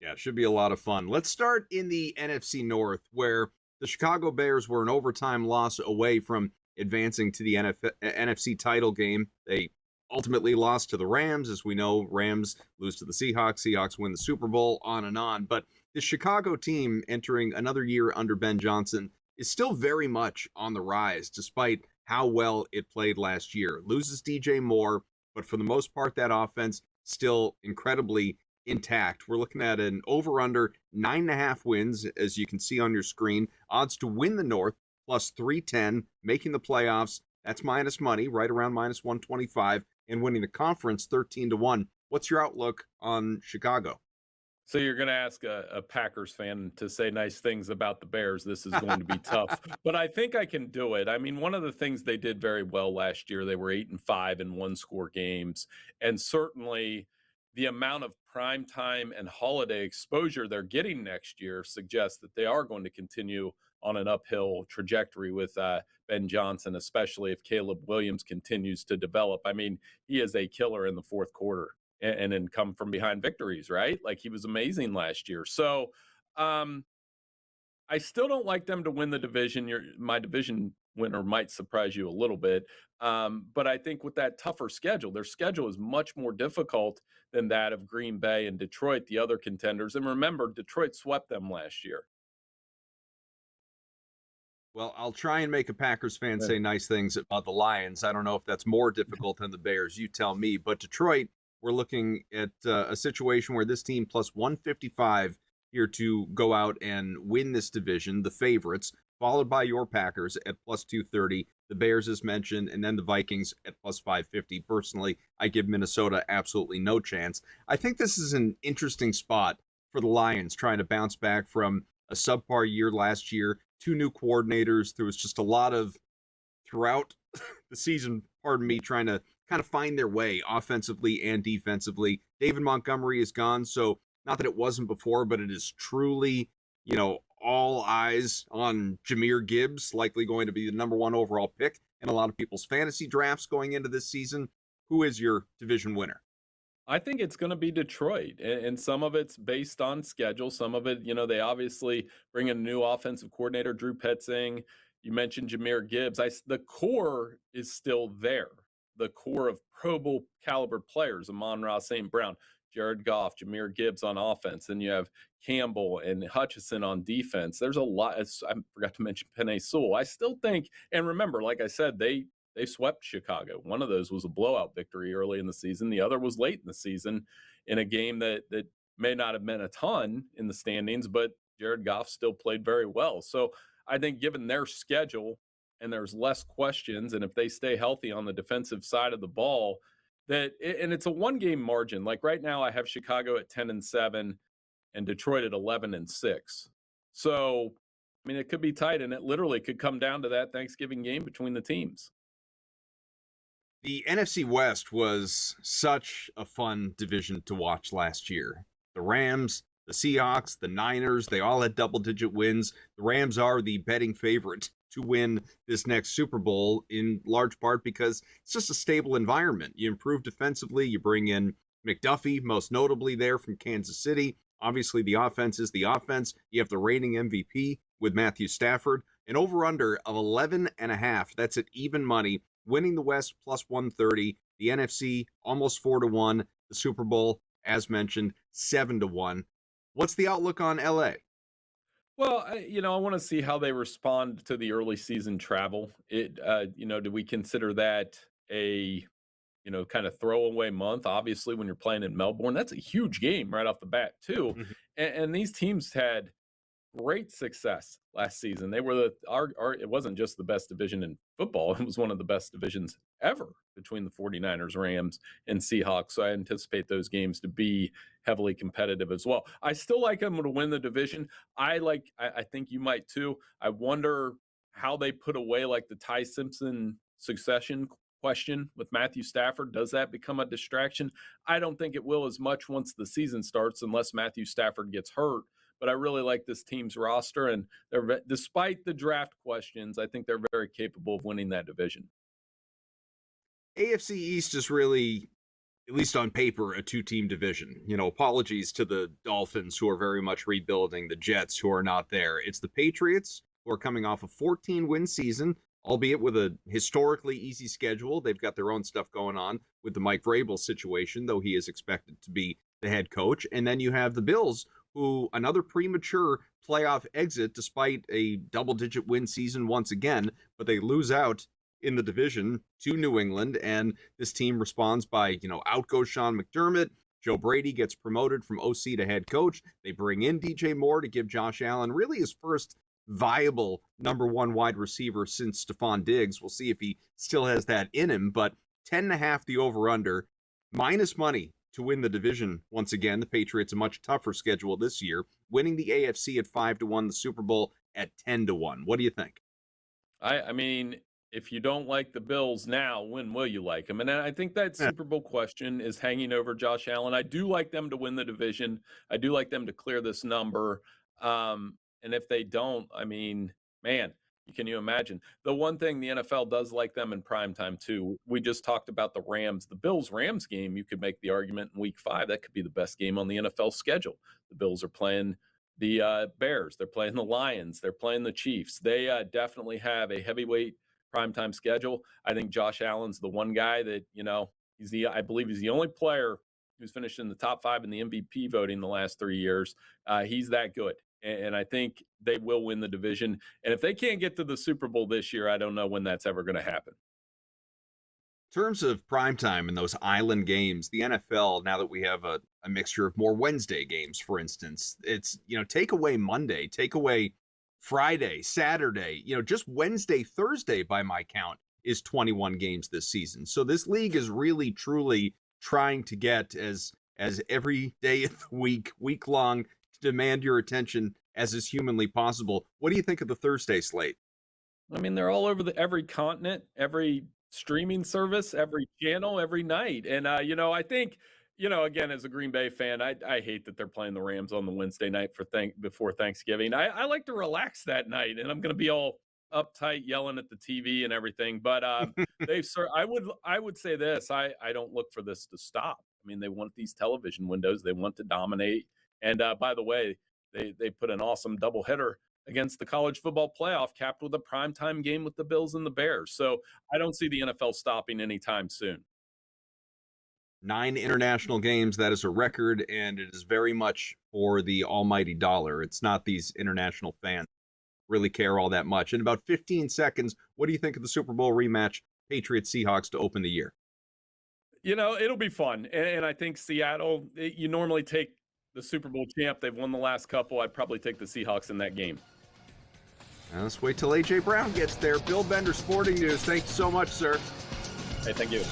Yeah, it should be a lot of fun. Let's start in the NFC North, where the Chicago Bears were an overtime loss away from advancing to the NFC title game. They ultimately lost to the Rams. As we know, Rams lose to the Seahawks. Seahawks win the Super Bowl, on and on. But the Chicago team entering another year under Ben Johnson is still very much on the rise, despite how well it played last year. Loses DJ Moore, but for the most part, that offense still incredibly intact. We're looking at an over-under 9.5 wins, as you can see on your screen. Odds to win the North, plus 310, making the playoffs. That's minus money, right around minus 125, and winning the conference 13-1. What's your outlook on Chicago? So you're going to ask a Packers fan to say nice things about the Bears. This is going to be tough, but I think I can do it. I mean, one of the things they did very well last year, they were 8-5 in one-score games, and certainly the amount of primetime and holiday exposure they're getting next year suggests that they are going to continue on an uphill trajectory with Ben Johnson, especially if Caleb Williams continues to develop. I mean, he is a killer in the fourth quarter and then come from behind victories, right? Like he was amazing last year. So I still don't like them to win the division. My division winner might surprise you a little bit. But I think with that tougher schedule, their schedule is much more difficult than that of Green Bay and Detroit, the other contenders. And remember, Detroit swept them last year. Well, I'll try and make a Packers fan say nice things about the Lions. I don't know if that's more difficult than the Bears. You tell me. But Detroit, we're looking at a situation where this team plus 155 here to go out and win this division, the favorites, followed by your Packers at plus 230, the Bears as mentioned, and then the Vikings at plus 550. Personally, I give Minnesota absolutely no chance. I think this is an interesting spot for the Lions trying to bounce back from a subpar year last year, two new coordinators. There was just a lot of throughout the season, pardon me, trying to kind of find their way offensively and defensively. David Montgomery is gone, so not that it wasn't before, but it is truly, all eyes on Jahmyr Gibbs, likely going to be the number one overall pick in a lot of people's fantasy drafts going into this season. Who is your division winner? I think it's going to be Detroit, and some of it's based on schedule. Some of it, they obviously bring in a new offensive coordinator, Drew Petzing. You mentioned Jahmyr Gibbs. The core is still there. The core of Pro Bowl caliber players, Amon-Ra St. Brown, Jared Goff, Jahmyr Gibbs on offense, and you have Campbell and Hutchinson on defense. There's a lot. I forgot to mention Penei Sewell. I still think, and remember, like I said, they swept Chicago. One of those was a blowout victory early in the season. The other was late in the season in a game that may not have meant a ton in the standings, but Jared Goff still played very well. So I think given their schedule and there's less questions, and if they stay healthy on the defensive side of the ball, and it's a one-game margin. Like right now I have Chicago at 10-7 and Detroit at 11-6. So, I mean, it could be tight, and it literally could come down to that Thanksgiving game between the teams. The NFC West was such a fun division to watch last year. The Rams, the Seahawks, the Niners, they all had double-digit wins. The Rams are the betting favorite to win this next Super Bowl, in large part because it's just a stable environment. You improve defensively, you bring in McDuffie, most notably there from Kansas City. Obviously, the offense is the offense. You have the reigning MVP with Matthew Stafford. An over-under of 11.5. That's at even money. Winning the West plus 130. The NFC almost 4-1. The Super Bowl, as mentioned, 7-1. What's the outlook on LA? Well, I want to see how they respond to the early season travel. Do we consider that a, kind of throwaway month? Obviously, when you're playing in Melbourne, that's a huge game right off the bat, too. Mhm. And these teams had great success last season. They were it wasn't just the best division in football. It was one of the best divisions ever between the 49ers, Rams, and Seahawks. So I anticipate those games to be heavily competitive as well. I still like them to win the division. I think you might too. I wonder how they put away like the Ty Simpson succession question with Matthew Stafford. Does that become a distraction? I don't think it will as much once the season starts, unless Matthew Stafford gets hurt. But I really like this team's roster, and despite the draft questions, I think they're very capable of winning that division. AFC East is really at least on paper, a two-team division. Apologies to the Dolphins, who are very much rebuilding, the Jets, who are not there. It's the Patriots, who are coming off a 14-win season, albeit with a historically easy schedule. They've got their own stuff going on with the Mike Vrabel situation, though he is expected to be the head coach. And then you have the Bills, who another premature playoff exit despite a double-digit win season once again, but they lose out in the division to New England, and this team responds by, out goes Sean McDermott. Joe Brady gets promoted from OC to head coach. They bring in DJ Moore to give Josh Allen really his first viable number one wide receiver since Stephon Diggs. We'll see if he still has that in him, but 10.5 the over-under, minus money to win the division once again. The Patriots a much tougher schedule this year, winning the AFC at 5-1, the Super Bowl at 10-1. What do you think? I mean, if you don't like the Bills now, when will you like them? And I think that Super Bowl question is hanging over Josh Allen. I do like them to win the division. I do like them to clear this number. And if they don't, I mean, man, can you imagine? The one thing the NFL does like them in primetime too. We just talked about the Rams. The Bills-Rams game, you could make the argument in Week 5, that could be the best game on the NFL schedule. The Bills are playing the Bears. They're playing the Lions. They're playing the Chiefs. They definitely have a heavyweight primetime schedule. I think Josh Allen's the one guy that, I believe he's the only player who's finished in the top 5 in the MVP voting the last 3 years. He's that good. And I think they will win the division. And if they can't get to the Super Bowl this year, I don't know when that's ever going to happen. In terms of primetime and those island games, the NFL, now that we have a mixture of more Wednesday games, for instance, it's, take away Monday, take away Friday, Saturday, just Wednesday, Thursday, by my count, is 21 games this season. So this league is really, truly trying to get as every day of the week long, to demand your attention as is humanly possible. What do you think of the Thursday slate? I mean, they're all over every continent, every streaming service, every channel, every night. And, I think, again, as a Green Bay fan, I hate that they're playing the Rams on the Wednesday night before Thanksgiving. I like to relax that night, and I'm going to be all uptight yelling at the TV and everything. But I would say this, I don't look for this to stop. I mean, they want these television windows. They want to dominate. And by the way, they put an awesome doubleheader against the college football playoff, capped with a primetime game with the Bills and the Bears. So I don't see the NFL stopping anytime soon. 9 international games, that is a record, and it is very much for the almighty dollar. It's not these international fans really care all that much. In about 15 seconds, what do you think of the Super Bowl rematch, Patriots-Seahawks, to open the year? It'll be fun. And I think Seattle, you normally take the Super Bowl champ. They've won the last couple. I'd probably take the Seahawks in that game. Now let's wait till A.J. Brown gets there. Bill Bender, Sporting News. Thank you so much, sir. Hey, thank you.